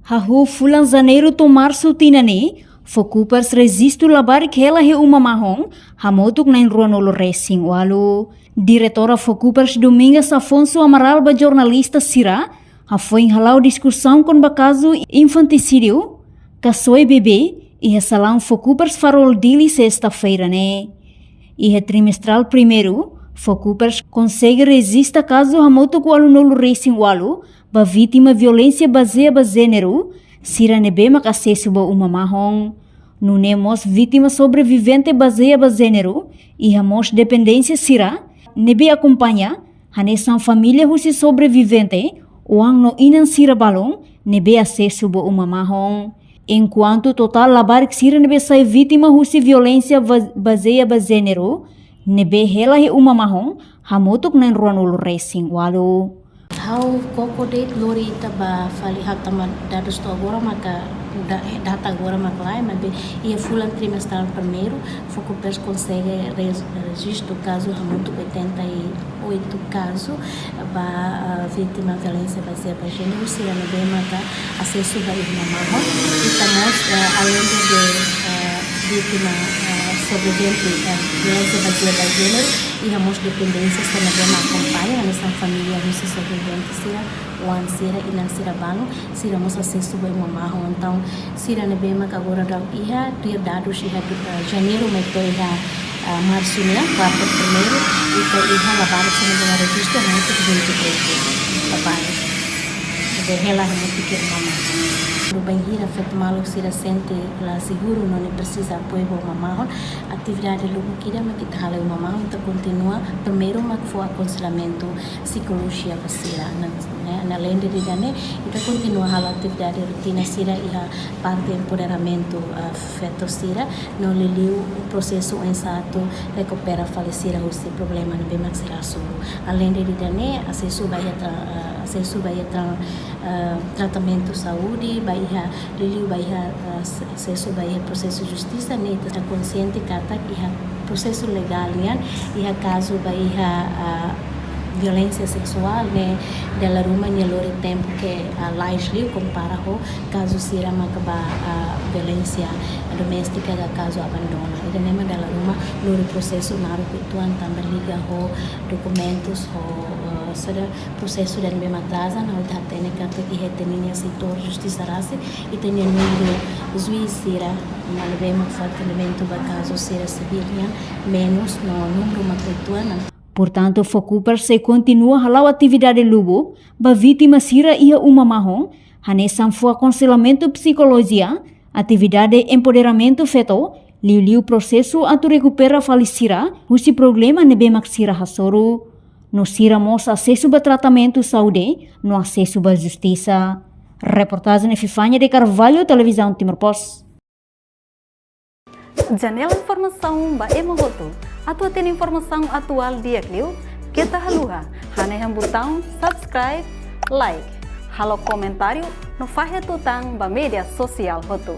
Hahu fulan Janeiro to Março tinane, Focupers resisto labar que ela he uma marrom, hamotuk na Ruanolo Racing walu. Diretora Focupers Domingas Afonso Amaral ba jornalista Sira, foi halau discussão com bakazu infanticídio, kasoi bebê, e salão Focupers farol dili sexta-feira né. E trimestral primeiro, Focupers consegue resistir caso hamotuk walu nolo Racing walu, ba vítima violência baseada gênero, Sira nebe mak acesso ba uma marrom. Nunemos vítima sobrevivente baseada gênero e hamos dependência Sira, nebe acompanha, hanesan família husi sobrevivente, uang no inan Sira balong, nebe acesso ba uma marrom. Enquanto total labar que Sira nebe sai vítima husi violência baseada gênero, nebe hela he uma marrom, hamotuk na Ruanolo Racing walu. How koko date lori ita ba fali hakta dados to agora maka data agora maklai mas ia fulan trimestral primeiro Focupers consegue registro caso hamutu 88 caso ba vítima violência baseada em gênero se ela bem maka acesso ba irmã marrom estamos além de vítima sobrevivente violência baseada em gênero e hamos dependência se ela bem acompanha nessa família russa sobrevivente sira wan sira inan sira balo sira mos acesso ba irmã marrom então sira ne bem maka agora da ia dia dados ia janeiro meto ia março né quarto primeiro e to ia lavar se não registro muito 23 trabalho de hela muito que mama no banheiro feito malo sira sente lá seguro não precisa apoio para mamão atividade logo que dá mas que tá lá o mamão então continua primeiro mas foi aconselhamento psicologia para sira na além de né então continua a atividade rotina sira e a parte empoderamento feito sira não lhe o processo exato recupera falecida o seu problema não bem mais será só além de né acesso vai tratamento saúde vai lhe vai acesso vai processo justiça né está consciente que processo legal né e a caso vai violência sexual né dela ruma né lori tempo que a laisli compara ho caso sira macaba violência doméstica da caso abandona e nema dela ruma lori processo naro pituan também liga ho documentos ho sada processo dan bem atrasa na outra técnica que retenha setor justiça raça e tem número juiz sira mal bem fatamento ba caso sira civil menos no número matrituan. Portanto, Focupers se continua halau atividade lubo, ba vítima sira ia uma marrom, hanesan fu aconselhamento psicologia, atividade empoderamento feto, liu processo atu recupera falecira, husi problema nebe maksira hasoro. No sira mos acesso ba tratamento saúde, no acesso ba justiça. Reportagem Fifanya de Carvalho, Televisão Timor Post. Janela informação ba emohoto. Atua tem informação atual dia kliu, kita haluha. Haneham botão subscribe, like. Halo comentário no fahe tutang ba media sosial hoto.